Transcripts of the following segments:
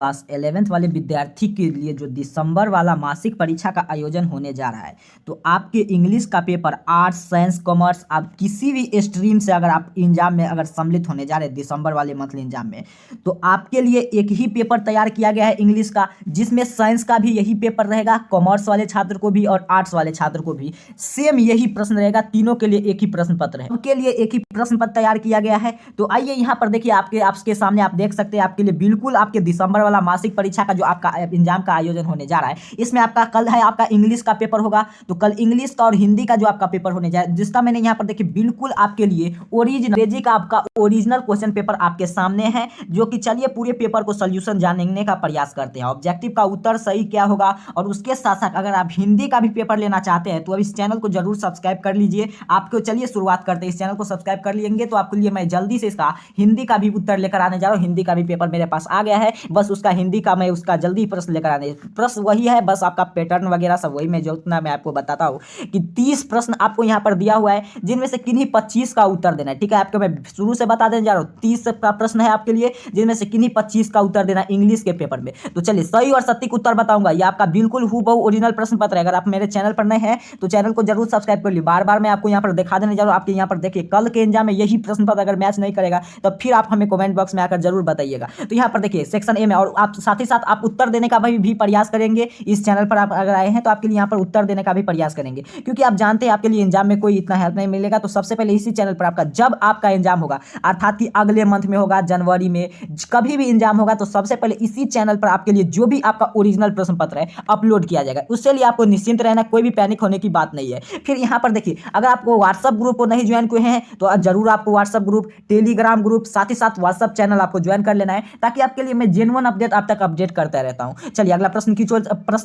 Class 11th वाले विद्यार्थी के लिए जो दिसंबर वाला मासिक परीक्षा का आयोजन होने जा रहा है, तो आपके इंग्लिश का पेपर आर्ट्स साइंस कॉमर्स आप किसी भी स्ट्रीम से अगर आप एग्जाम में अगर सम्मिलित होने जा रहे हैं दिसंबर वाले मंथली एग्जाम में, तो आपके लिए एक ही पेपर तैयार किया गया है इंग्लिश का, जिसमें साइंस का भी यही पेपर रहेगा, कॉमर्स वाले छात्र को भी और आर्ट्स वाले छात्र को भी सेम यही प्रश्न रहेगा। तीनों के लिए एक ही प्रश्न पत्र है, उनके लिए एक ही प्रश्न पत्र तैयार किया गया है। तो आइए यहाँ पर देखिए, आपके सामने आप देख सकते हैं, आपके लिए बिल्कुल आपके दिसंबर वाला मासिक परीक्षा का जो आपका एग्जाम का आयोजन होने जा रहा है, इसमें आपका कल है आपका इंग्लिश का पेपर होगा। तो कल इंग्लिश का और हिंदी का जो आपका पेपर होने जा रहा है, जिसका मैंने यहाँ पर देखिए बिल्कुल आपके लिए ओरिजिनल का आपका ओरिजिनल क्वेश्चन पेपर आपके सामने है, जो कि चलिए पूरे पेपर को सोल्यूशन जानने का प्रयास करते हैं। ऑब्जेक्टिव का उत्तर सही क्या होगा, और उसके साथ साथ अगर आप हिंदी का भी पेपर लेना चाहते हैं तो अब इस चैनल को जरूर सब्सक्राइब कर लीजिए। आपको चलिए शुरुआत करते हैं, इस चैनल को सब्सक्राइब कर लेंगे तो आपके लिए मैं जल्दी से इसका हिंदी का भी उत्तर लेकर आने जा रहा हूँ। हिंदी का भी पेपर मेरे पास आ गया है, बस उसका हिंदी का मैं उसका जल्दी प्रश्न लेकर आने, प्रश्न वही है, बस आपका पैटर्न वगैरह सब वही, मैं जो उतना मैं आपको बताता हूँ कि 30 प्रश्न आपको यहाँ पर दिया हुआ है, जिनमें से किन्हीं 25 का उत्तर देना है। ठीक है, आपको मैं शुरू से बता देने जा रहा हूँ, 30 का प्रश्न है आपके लिए, जिनमें से किन्हीं 25 का उत्तर देना इंग्लिश के पेपर में। तो चलिए सही और सटीक उत्तर बताऊंगा, ये आपका बिल्कुल हूबहू ओरिजिनल प्रश्न पत्र है। अगर आप मेरे चैनल पर नए हैं तो चैनल को जरूर सब्सक्राइब कर लीजिए। बार बार मैं आपको यहाँ पर दिखा देने जा रहा हूँ, आपके यहाँ पर देखिए कल के एग्जाम में यही प्रश्न पत्र अगर मैच नहीं करेगा तो फिर आप हमें कमेंट बॉक्स में आकर जरूर बताइएगा। तो यहाँ पर देखिए सेक्शन ए में, और आप साथ ही साथ आप उत्तर देने का भी प्रयास करेंगे। इस चैनल पर आप अगर आए हैं तो आपके लिए यहाँ पर उत्तर देने का भी प्रयास करेंगे, क्योंकि आप जानते हैं आपके लिए एग्जाम में कोई इतना हेल्प नहीं मिलेगा। तो सबसे पहले इसी चैनल पर आपका जब आपका एग्जाम होगा, अर्थात कि अगले मंथ में होगा, जनवरी में कभी भी एग्जाम होगा, तो सबसे पहले इसी चैनल पर आपके लिए जो भी आपका ओरिजिनल प्रश्न पत्र है अपलोड किया जाएगा। उससे लिए आपको निश्चिंत रहना, कोई भी पैनिक होने की बात नहीं है। फिर यहाँ पर देखिए, अगर आपको व्हाट्सएप ग्रुप को नहीं ज्वाइन किए हैं तो जरूर आपको व्हाट्सएप ग्रुप, टेलीग्राम ग्रुप, साथ ही साथ व्हाट्सएप चैनल आपको ज्वाइन कर लेना है, ताकि आपके लिए मैं जेन्युइन अपडेट आप तक अपडेट करता रहता हूं। चलिए अगला प्रश्न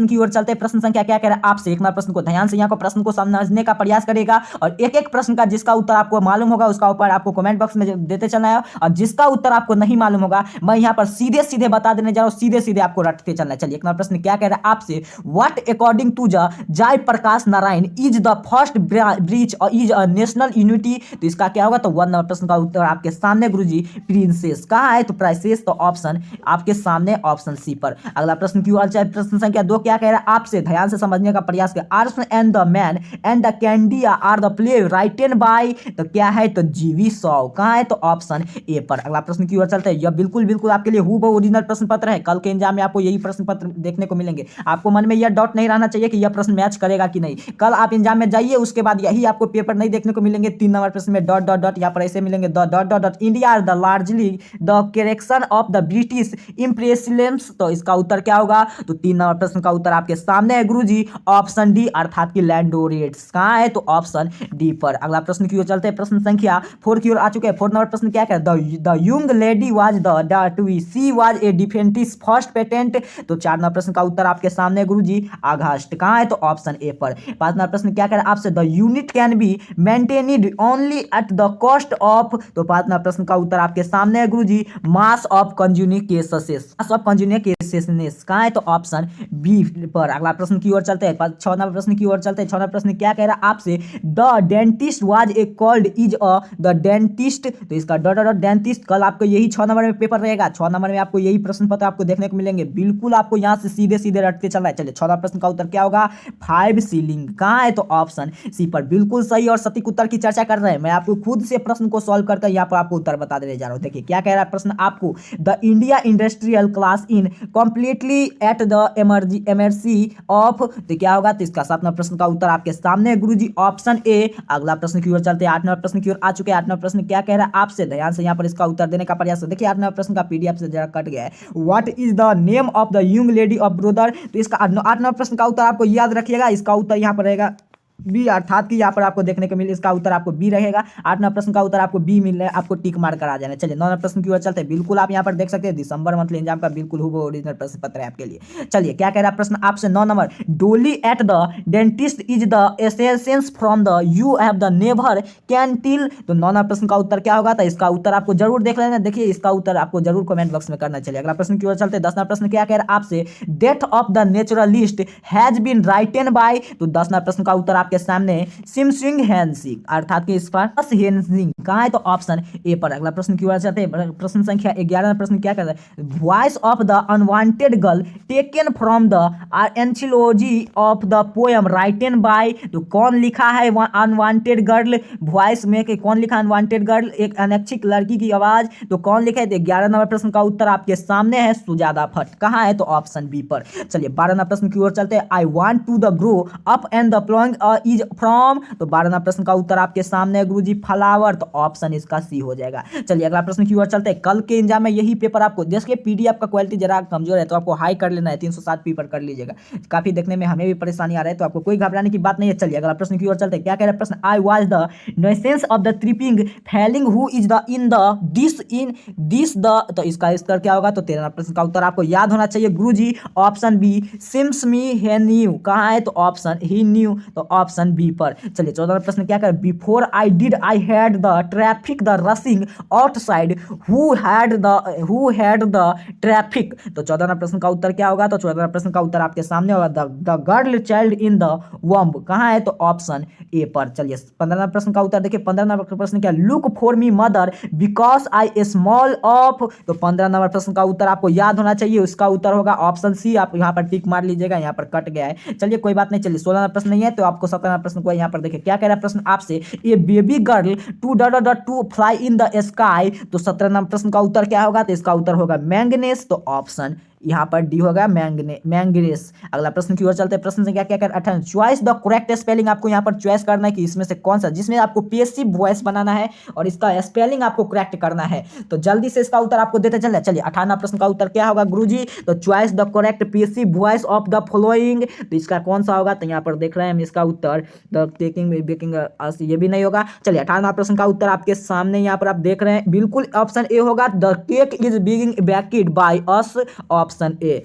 की ओर चलते हैं। प्रश्न संख्या क्या कह रहा है आपसे, एक नंबर प्रश्न को ध्यान से यहाँ को प्रश्न को समझने का प्रयास करेगा, और एक एक प्रश्न का जिसका उत्तर आपको मालूम होगा उसका ऊपर आपको कमेंट बॉक्स में देते चलना है, और जिसका उत्तर आपको नहीं मालूम होगा मैं यहाँ पर सीधे सीधे बता देने जा रहा हूँ, सीधे सीधे आपको रटते चलना है। चलिए एक नंबर प्रश्न क्या कह रहा है आपसे, what according to Jay Prakash Narayan is the first bridge और इज अ नेशनल यूनिटी। तो इसका क्या होगा, तो 1 नंबर प्रश्न का उत्तर आपके सामने गुरुजी, प्रिंसेस कहाँ है, तो प्राइसेस, तो ऑप्शन आपके सामने ऑप्शन सी पर। अगला प्रश्न की ओर चलिए, प्रश्न संख्या 2 क्या कह रहा है आपसे, ध्यान से समझने का प्रयास करें। आर्सन and the man and the candy are the play written by, तो क्या है, तो जीवी सॉ, कहाँ है, तो ऑप्शन ए पर। अगला प्रश्न की ओर चलते हैं, यह बिल्कुल बिल्कुल आपके लिए हूबहू ओरिजिनल प्रश्न पत्र है, कल के एग्जाम में आपको यही प्रश्न पत्र देखने को मिलेंगे। आपको मन में यह डाउट नहीं रहना चाहिए कि यह प्रश्न मैच करेगा कि नहीं। कल आप एग्जाम में जाइए, उसके बाद यही आपको पेपर नहीं देखने को मिलेंगे। 3 नंबर प्रश्न में डॉट डॉट डॉट यहाँ पर ऐसे मिलेंगे, the dot dot dot India are the largely the correction of the British impressions. तो इसका उत्तर क्या होगा, तो 3 नंबर प्रश्न का उत्तर आपके सामने है गुरुजी, ऑप्शन डी, अर्थात कि लैंडोरेट्स, कहाँ है, तो ऑप्शन डी पर। अगला प्रश्न की ओर चलते हैं, प्रश्न संख्या 4 की ओर आ चुके हैं। 4 नंबर प्रश्न क्या है, the young lady was she was a dentist's first patent. तो 4 नंबर प्रश्न का उत्तर आपके सामने गुरुजी, अगस्त, कहाँ है, तो ऑप्शन ए पर। 5 नंबर प्रश्न क्या कह रहा है आपसे, the unit can be maintained only at the cost of. तो 5 नंबर प्रश्न का उत्तर आपके सामने है गुरुजी, मास ऑफ कंजुनिकेशंस, मास ऑफ कंजुनिकेशंस, कहाँ है, तो ऑप्शन बी पर। अगला प्रश्न की ओर चलते हैं, 6 नंबर प्रश्न की ओर चलते हैं। 6 नंबर प्रश्न क्या कह रहा है आपसे, the dentist was a called is a the dentist. तो इसका डॉट डॉट डेंटिस्ट, कल आपको यही 6 नंबर में पेपर रहेगा। 6 नंबर में आपको यही प्रश्न पत्र आपको देखने को मिलेंगे, बिल्कुल आपको यहाँ से सीधे सीधे रटते चल रहा है। चलिए 14 प्रश्न का उत्तर क्या होगा, 5 सीलिंग, कहाँ है, तो ऑप्शन सी पर। बिल्कुल सही और सटीक उत्तर की चर्चा कर रहे हैं, मैं आपको खुद से प्रश्न को सॉल्व करके यहाँ पर आपको उत्तर बता देने जा रहा हूँ। देखिए क्या कह रहा है प्रश्न आपको, the India industrial class in completely at the emergence of. तो क्या होगा, तो इसका 7 नंबर प्रश्न का उत्तर आपके सामने गुरुजी, ऑप्शन ए। अगला प्रश्न की ओर चलते हैं, 8 नंबर प्रश्न की ओर आ चुके हैं। 8 नंबर प्रश्न क्या कह रहा है आपसे, ध्यान से यहाँ पर इसका उत्तर देने का प्रयास। देखिए 8 नंबर प्रश्न का पीडीएफ से जरा कट गया है, what is the name of the young lady of brother. तो इसका 8 नंबर प्रश्न का उत्तर आपको याद रखिएगा, इसका उत्तर यहाँ पर रहेगा बी, अर्थात कि यहाँ पर आपको देखने को मिले इसका उत्तर आपको बी रहेगा। 8 नंबर प्रश्न का उत्तर आपको बी मिल रहा है, आपको टिक मार कर आ जाना। चलिए 9 नंबर प्रश्न की ओर चलते हैं, बिल्कुल आप यहाँ पर देख सकते हैं दिसंबर मंथली एग्जाम का बिल्कुल हूबहू ओरिजिनल प्रश्न पत्र है आपके लिए। चलिए क्या कह रहा है प्रश्न आपसे, 9 नंबर, डोली at the dentist is the essence from the you have the never can till. तो 9 नंबर प्रश्न का उत्तर क्या होगा, तो इसका उत्तर आपको जरूर देख लेना। देखिए इसका उत्तर आपको जरूर कमेंट बॉक्स में करना। चलिए अगला प्रश्न की ओर चलते हैं, 10 नंबर प्रश्न क्या कह रहा है आपसे, death of the naturalist has been written by. तो 10 नंबर प्रश्न का उत्तर आपके आपके सामने सिमसिंग हेंसिंग अर्थात कि इस पर हेंसिंग कहाँ है तो ऑप्शन ए पर। अगला प्रश्न की ओर चलते हैं। प्रश्न संख्या 11 प्रश्न क्या कहता है, voice of the unwanted girl taken from the anthology of the poem written by, तो कौन लिखा है अनवांटेड गर्ल, वॉइस में के कौन लिखा अनवांटेड गर्ल, एक अनैच्छिक लड़की की आवाज, तो कौन लिखा है। 11 नंबर प्रश्न का उत्तर आपके सामने है सुजाता भट्ट, कहाँ है तो ऑप्शन बी पर। चलिए 12 नंबर प्रश्न की ओर चलते हैं। I want to the grow up and the flowing is from, तो 12 नंबर प्रश्न का उत्तर आपके सामने है गुरुजी फ्लावर, तो ऑप्शन इसका सी हो जाएगा। चलिए अगला प्रश्न की ओर चलते हैं। कल के एग्जाम में यही पेपर आपको, देखिए पीडीएफ का क्वालिटी जरा कमजोर है तो आपको हाई कर लेना है, 307 पेपर कर लीजिएगा, काफी देखने में हमें भी परेशानी आ रहा है, तो आपको कोई घबराने की बात नहीं है। चलिए अगला प्रश्न की ओर चलते हैं। क्या कह रहा है प्रश्न, I was the nuisance of the tripping falling who is the in this the, तो इसका क्या होगा, तो 13 प्रश्न का उत्तर आपको याद होना चाहिए Guruji, option B seems me he knew, कहाँ है तो ऑप्शन ही न्यू, तो ऑप्शन बी पर। चलिए 14 प्रश्न क्या कर, before I did I had the traffic the rushing outside who had the traffic, तो 14 प्रश्न का उत्तर क्या होगा, तो 14 प्रश्न का उत्तर आपके सामने होगा the girl child in the womb, कहाँ है तो ऑप्शन ए पर। चलिए 15 प्रश्न का उत्तर देखिए। 15 नंबर प्रश्न क्या, look for me mother because I small of, तो 15 नंबर प्रश्न का उत्तर आपको याद होना चाहिए, उसका उत्तर होगा ऑप्शन सी। आप यहाँ पर टिक मार लीजिएगा, यहाँ पर कट गया है, चलिए कोई बात नहीं। चलिए 16 प्रश्न नहीं है तो आपको 17 प्रश्न को यहाँ पर देखिए क्या कह रहा है प्रश्न आपसे, a baby girl to fly in the sky, तो 17 नंबर प्रश्न का उत्तर क्या होगा, तो इसका उत्तर होगा मैंगनीज, तो ऑप्शन यहाँ पर डी होगा मैंगनीज। अगला प्रश्न की ओर चलते हैं। प्रश्न से क्या क्या कर 18 चॉइस द करेक्ट स्पेलिंग, आपको यहाँ पर चॉइस करना है कि इसमें से कौन सा, जिसमें आपको पीएससी वॉइस बनाना है और इसका स्पेलिंग आपको करेक्ट करना है, तो जल्दी से इसका उत्तर आपको देते चले। चलिए 18 प्रश्न का उत्तर क्या होगा गुरुजी, तो choice the correct PSC voice of the following, तो इसका कौन सा होगा, तो यहाँ पर देख रहे हैं हम इसका उत्तर द टेकिंग बेकिंग, ये भी नहीं होगा। चलिए 18 प्रश्न का उत्तर आपके सामने यहाँ पर आप देख रहे हैं, बिल्कुल ऑप्शन ए होगा, the cake is being baked by us, option A.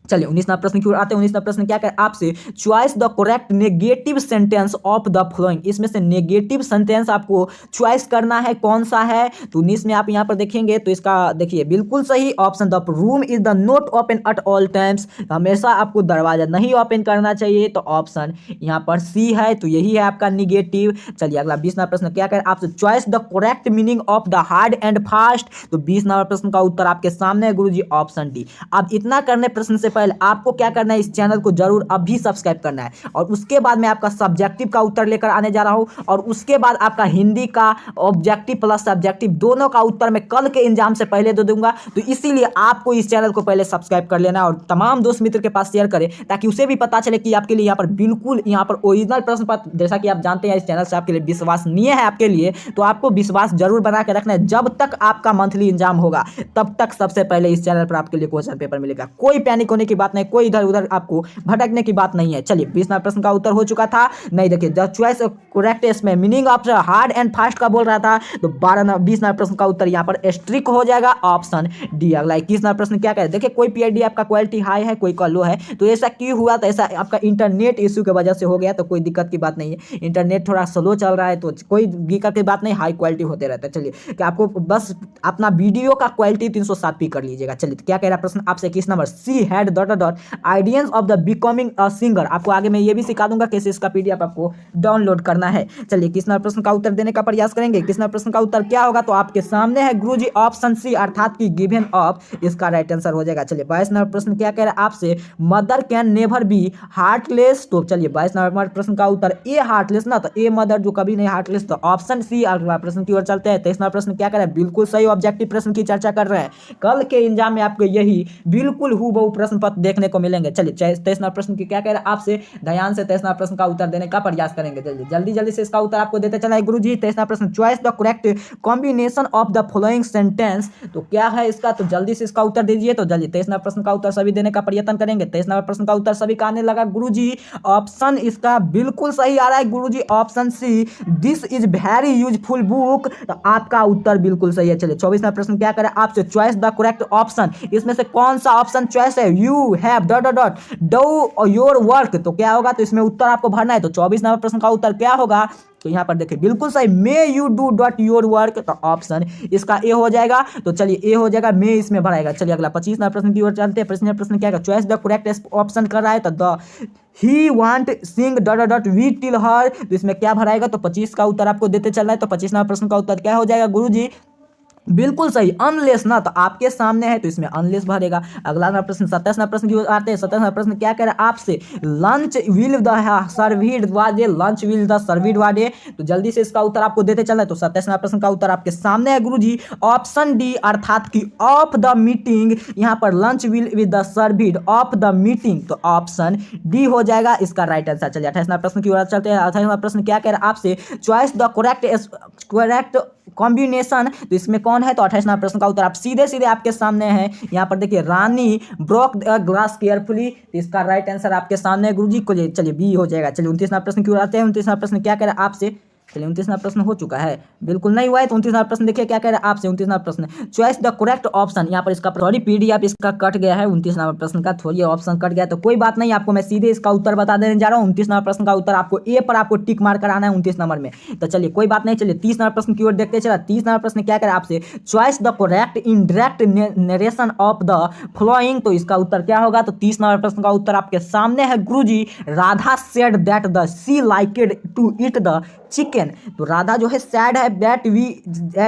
चलिए 19वां प्रश्न की ओर आते हैं। 19वां प्रश्न क्या कर आपसे, choice the correct negative sentence of the flowing, इसमें से नेगेटिव सेंटेंस आपको चॉइस करना है, कौन सा है, तो 19 में आप यहाँ पर देखेंगे तो इसका देखिए बिल्कुल सही option, the room is the not open at all times, हमेशा आपको दरवाजा नहीं ओपन करना चाहिए, तो ऑप्शन यहाँ पर सी है, तो यही है आपका निगेटिव। चलिए अगला 20वां प्रश्न क्या कर आपसे, choice the correct meaning of the hard and fast, तो 20वां प्रश्न का उत्तर आपके सामने है गुरुजी, ऑप्शन डी। अब इतना करने प्रश्न से पहले आपको क्या करना है, इस चैनल को जरूर अभी सब्सक्राइब करना है, और उसके बाद मैं आपका सब्जेक्टिव का उत्तर लेकर आने जा रहा हूं, और उसके बाद आपका हिंदी का ऑब्जेक्टिव प्लस सब्जेक्टिव दोनों का उत्तर मैं कल के एग्जाम से पहले दे दूंगा, तो इसीलिए आपको इस चैनल को पहले सब्सक्राइब कर लेना और तमाम दोस्त मित्र के पास शेयर करें, ताकि उसे भी पता चले कि आपके लिए यहाँ पर बिल्कुल यहाँ पर ओरिजिनल प्रश्न पत्र, जैसा कि आप जानते हैं इस चैनल से आपके लिए विश्वसनीय है आपके लिए, तो आपको विश्वास जरूर बना के रखना है। जब तक आपका मंथली एग्जाम होगा तब तक सबसे पहले इस चैनल पर आपके लिए क्वेश्चन पेपर मिलेगा, कोई पैनिक होने की बात नहीं, कोई इधर उधर आपको भटकने की बात नहीं है। चलिए 20वां प्रश्न का उत्तर हो चुका था, नहीं देखिए द चॉइस करेक्ट इसमें meaning of hard and fast का बोल रहा था, तो 20वां प्रश्न का उत्तर यहाँ पर स्ट्रिक हो जाएगा, ऑप्शन डी। अगला 21वां प्रश्न क्या कहते, देखिए कोई पीआईडी आपका क्वालिटी हाई है, कोई का लो है, तो ऐसा क्यों हुआ, तो ऐसा आपका इंटरनेट इश्यू की वजह से हो गया, तो कोई दिक्कत की बात नहीं है, इंटरनेट थोड़ा स्लो चल रहा है तो कोई दिक्कत की बात नहीं, हाई क्वालिटी होते रहता है। चलिए कि आपको बस अपना वीडियो का क्वालिटी 307 पी कर लीजिएगा। चलिए क्या कह रहा है प्रश्न आपसे, 21 number she had dot ideas of the becoming a singer, आपको आगे मैं ये भी सिखा दूंगा कैसे इसका पीडीएफ आपको डाउनलोड करना है। चलिए 21वां प्रश्न का उत्तर देने का प्रयास करेंगे। 21वां प्रश्न का उत्तर क्या होगा, तो आपके सामने है गुरुजी ऑप्शन सी, अर्थात कि गिवन ऑफ, इसका राइट आंसर हो जाएगा। चलिए 22 नंबर प्रश्न क्या कह रहा है आपसे, mother can never be heartless, तो चलिए 22 नंबर प्रश्न का उत्तर ए हार्टलेस ना, तो ए मदर जो कभी नहीं हार्टलेस, तो ऑप्शन सी। अगला प्रश्न की ओर चलते हैं। 23वां प्रश्न क्या कह रहा है, बिल्कुल सही ऑब्जेक्टिव प्रश्न की चर्चा कर रहे हैं, कल के एग्जाम में आपको यही बिल्कुल हूबहू प्रश्न पत्र देखने को मिलेंगे। चलिए 23वां प्रश्न की क्या कह रहा है आपसे, ध्यान से 23वां प्रश्न का उत्तर देने का प्रयास करेंगे, जल्दी से इसका उत्तर आपको देते चला गुरुजी। 23वां प्रश्न, choice the correct combination of the following sentence, तो क्या है इसका, तो जल्दी से इसका उत्तर दीजिए। तो जल्दी 23वां प्रश्न का उत्तर सभी देने का प्रयत्न करेंगे। 23वां प्रश्न का उत्तर सभी का आने लगा गुरुजी, ऑप्शन इसका बिल्कुल सही आ रहा है Guruji, option C, this is very useful book, तो आपका उत्तर बिल्कुल सही है। चलिए 24वां प्रश्न क्या करे आपसे, चॉइस द करेक्ट ऑप्शन, इसमें से कौन सा ऑप्शन चॉइस है, you you have dot dot dot do your work, तो क्या होगा, तो इसमें उत्तर आपको भरना है। तो 24 नंबर प्रश्न का उत्तर क्या होगा, तो यहाँ पर देखिए बिल्कुल सही, may you do dot your work, तो ऑप्शन इसका ए हो जाएगा। तो चलिए ए हो जाएगा, मे इसमें भराएगा। चलिए अगला 25 नंबर प्रश्न की ओर चलते हैं। प्रश्न क्या है, चॉइस द करेक्ट ऑप्शन कर रहा है, तो the he want sing dot dot we till her, तो इसमें क्या भराएगा, तो 25 का उत्तर आपको देते चलना है। तो 25 नंबर प्रश्न का उत्तर क्या हो जाएगा गुरुजी, बिल्कुल सही, अनलेस ना, तो आपके सामने है तो इसमें अनलेस भरेगा। अगला ना प्रश्न 27 ना प्रश्न की ओर आते हैं। 27 ना प्रश्न क्या कह रहा है आपसे, लंच विल द सर्विड वाडे, लंच विल द सर्विड वाडे, तो जल्दी से इसका उत्तर आपको देते चलना है। तो 27 ना प्रश्न का उत्तर आपके सामने है गुरुजी, ऑप्शन डी, अर्थात की ऑफ द मीटिंग, यहाँ पर lunch will with the served of the meeting, तो ऑप्शन डी हो जाएगा इसका राइट आंसर। चलिए 28 ना प्रश्न की ओर चलते हैं। 28 ना प्रश्न क्या कह रहा है आपसे, चॉइस द करेक्ट कॉम्बिनेशन, तो इसमें कौन है, तो 28 नंबर प्रश्न का उत्तर आप सीधे सीधे आपके सामने है। यहाँ पर देखिए, रानी ब्रोक द ग्लास केयरफुली, तो इसका राइट आंसर आपके सामने है गुरुजी को, चलिए बी हो जाएगा। चलिए 29 नंबर प्रश्न की ओर आते हैं। 29 नंबर प्रश्न क्या कह रहा है आपसे, चलिए 29 नंबर प्रश्न हो चुका है, बिल्कुल नहीं हुआ है। तो 29 नंबर प्रश्न देखिए क्या कह रहा है आपसे। 29 नंबर प्रश्न, चॉइस द करेक्ट ऑप्शन, यहाँ पर इसका सॉरी पीडीएफ इसका कट गया है। 29 नंबर प्रश्न का थोड़ी ऑप्शन कट गया, तो कोई बात नहीं, आपको मैं सीधे इसका उत्तर बता देने जा रहा हूँ। 29 नंबर प्रश्न का उत्तर आपको ए पर आपको टिक मार कराना है 29 नंबर में। तो चलिए कोई बात नहीं, चलिए 30 नंबर प्रश्न की ओर देखते चला। 30 नंबर प्रश्न क्या कह रहा है आपसे, choice the correct indirect narration of the flowing, तो इसका उत्तर क्या होगा, तो 30 नंबर प्रश्न का उत्तर आपके सामने है Guruji, Radha said that the she liked to eat the chicken, तो राधा जो है सैड है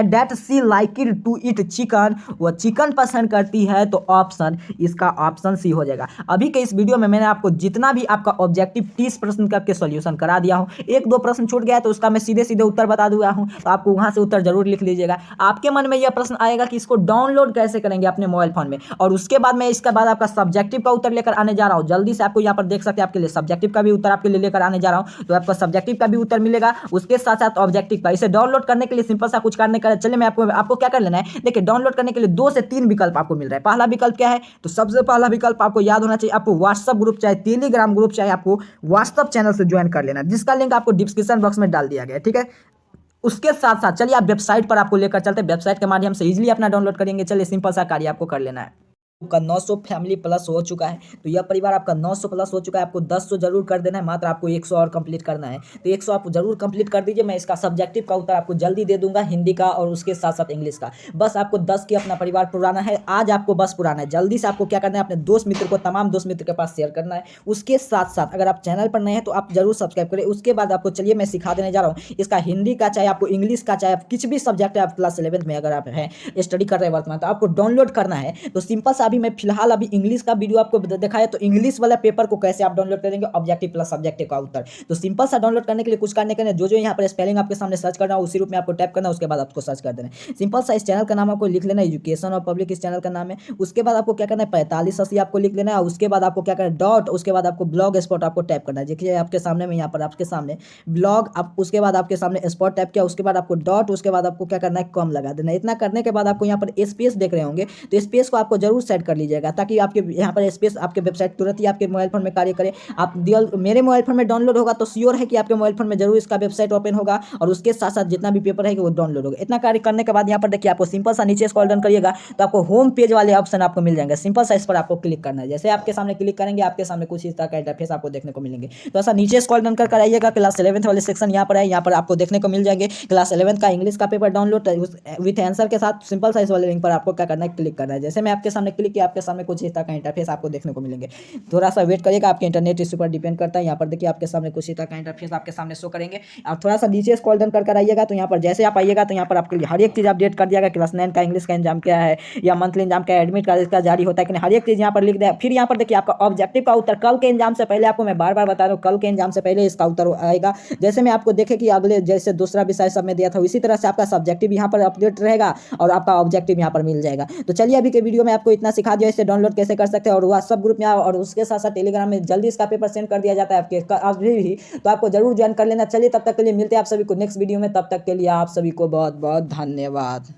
that she liked to eat chicken, वो चिकन पसंद करती है, तो ऑप्शन इसका ऑप्शन सी हो जाएगा। अभी के इस वीडियो में मैंने आपको जितना भी आपका ऑब्जेक्टिव 30 प्रश्न का के सॉल्यूशन करा दिया हूं, एक दो प्रश्न छूट गया है तो उसका मैं सीधे सीधे उत्तर बता दूंगा हूं, तो आपको वहां से उत्तर जरूर लिख लीजिएगा। आपके मन में यह प्रश्न आएगा कि इसको डाउनलोड कैसे करेंगे अपने मोबाइल फोन में, और उसके बाद मैं इसके बाद आपका सब्जेक्टिव का उत्तर लेकर आने जा रहा हूं। जल्दी से आपको यहाँ पर देख सकते हैं, आपके लिए सब्जेक्टिव का भी उत्तर आपके लिए लेकर आने जा रहा हूं, तो आपका सब्जेक्टिव का भी उत्तर मिलेगा, उसके साथ साथ ऑब्जेक्टिव का। इसे डाउनलोड करने के लिए सिंपल सा कुछ करने का, चलिए मैं आपको क्या कर लेना है, देखिए डाउनलोड करने के लिए 2 से 3 विकल्प आपको मिल रहा है। पहला विकल्प क्या है, तो सबसे पहला विकल्प आपको याद होना चाहिए, आपको व्हाट्सएप ग्रुप चाहे टेलीग्राम ग्रुप चाहे आपको व्हाट्सएप चैनल से ज्वाइन कर लेना है, जिसका लिंक आपको डिस्क्रिप्शन बॉक्स में डाल दिया गया है, ठीक है। उसके साथ साथ चलिए आप वेबसाइट पर आपको लेकर चलते हैं, वेबसाइट के माध्यम से इजीली अपना डाउनलोड करेंगे। चलिए सिंपल सा कार्य आपको कर लेना है। आपका 900 फैमिली प्लस हो चुका है, तो यह परिवार आपका 900 प्लस हो चुका है, आपको 10 जरूर कर देना है, मात्र आपको 100 और कंप्लीट करना है, तो 100 आप जरूर कंप्लीट कर दीजिए। मैं इसका सब्जेक्टिव का उत्तर आपको जल्दी दे दूंगा, हिंदी का और उसके साथ साथ इंग्लिश का। बस आपको 10 की अपना परिवार पुराना है, आज आपको बस पुराना है। जल्दी से आपको क्या करना है, अपने दोस्त मित्र को, तमाम दोस्त मित्र के पास शेयर करना है। उसके साथ साथ अगर आप चैनल पर नए हैं तो आप जरूर सब्सक्राइब करें। उसके बाद आपको चलिए मैं सिखा देने जा रहा हूँ इसका हिंदी का, चाहे आपको इंग्लिश का, चाहे कुछ भी सब्जेक्ट है, आप क्लास 11th में अगर आप हैं स्टडी कर रहे हैं वर्तमान, तो आपको डाउनलोड करना है। तो सिंपल सा अभी मैं फिलहाल अभी इंग्लिश का वीडियो आपको दिखाया, तो इंग्लिश वाला पेपर को कैसे आप डाउनलोड करेंगे, ऑब्जेक्टिव प्लस सब्जेक्टिव का उत्तर। तो सिंपल सा डाउनलोड करने के लिए कुछ करने के लिए जो यहाँ पर स्पेलिंग आपके सामने सर्च करना है, उसी रूप में आपको टाइप करना है, उसके बाद आपको सर्च कर देना है। सिंपल सा इस चैनल का नाम आपको लिख लेना है, एजुकेशन और पब्लिक इस चैनल का नाम है। उसके बाद आपको क्या करना है, 4580 आपको लिख लेना है। उसके बाद आपको क्या करना है, डॉट, उसके बाद आपको ब्लॉग स्पॉट आपको टाइप करना है। देखिए आपके सामने में, यहाँ पर आपके सामने ब्लॉग, आप उसके बाद आपके सामने स्पॉट टाइप किया, उसके बाद आपको डॉट, उसके बाद आपको क्या करना है, कॉम लगा देना है। इतना करने के बाद आपको यहाँ पर स्पेस देख रहे होंगे, तो स्पेस को आपको जरूर सेट कर लीजिएगा, ताकि आपके यहाँ पर स्पेस आपके वेबसाइट तुरंत ही आपके मोबाइल फोन में कार्य करे। आप मेरे मोबाइल फोन में डाउनलोड होगा तो श्योर है कि आपके मोबाइल फोन में जरूर इसका वेबसाइट ओपन होगा, और उसके साथ साथ जितना भी पेपर है वो डाउनलोड होगा। इतना कार्य करने के बाद यहाँ पर देखिए आपको सिंपल सा नीचे स्क्रॉल डाउन करिएगा तो आपको होम पेज वाले ऑप्शन आपको मिल जाएंगे। सिंपल सा इस पर आपको क्लिक करना है। जैसे आपके सामने क्लिक करेंगे, आपके सामने कुछ इस तरह का इंटरफेस आपको देखने को मिलेंगे। तो ऐसा नीचे स्क्रॉल डाउन कर आइएगा, क्लास 11th वाले सेक्शन यहाँ पर है, यहाँ पर आपको देखने को मिल जाएंगे क्लास 11th का इंग्लिश का पेपर डाउनलोड विथ आंसर के साथ। सिंपल सा इस वाले लिंक पर आपको क्या करना है, क्लिक करना है। जैसे मैं आपके सामने क्लिक किया, आपके सामने कुछ इस तरह का इंटरफेस आपको देखने को मिलेंगे। थोड़ा सा वेट करिएगा, आपके इंटरनेट इस पर डिपेंड करता है। यहाँ पर देखिए आपके सामने कुछ इस तरह का इंटरफेस आपके सामने शो करेंगे। आप थोड़ा सा नीचे स्क्रॉल डाउन कर आइएगा, तो यहाँ पर जैसे आप आइएगा तो यहाँ पर आपके लिए हर एक चीज़ अपडेट कर दिया गया। क्लास 9 का इंग्लिश का एग्जाम क्या है, या मंथली एग्जाम का एडमिट कार्ड इसका जारी होता है कि नहीं, हर एक चीज़ यहाँ पर लिख दिया। फिर यहाँ पर देखिए आपका ऑब्जेक्टिव का उत्तर कल के एग्जाम से पहले, आपको मैं बार बार बता रहा हूँ, कल के एग्जाम से पहले इसका उत्तर आएगा। जैसे मैं आपको देखे कि अगले जैसे दूसरा विषय सब में दिया था, इसी तरह से आपका सब्जेक्टिव यहाँ पर अपडेट रहेगा और आपका ऑब्जेक्टिव यहाँ पर मिल जाएगा। तो चलिए अभी के वीडियो में आपको इतना सिखा दिया, इसे डाउनलोड कैसे कर सकते हैं, और व्हाट्सएप ग्रुप में और उसके साथ साथ टेलीग्राम में जल्दी इसका पेपर सेंड कर दिया जाता है आपके अभी भी, तो आपको जरूर ज्वाइन कर लेना। चलिए तब तक के लिए मिलते हैं आप सभी को नेक्स्ट वीडियो में, तब तक के लिए आप सभी को बहुत बहुत धन्यवाद।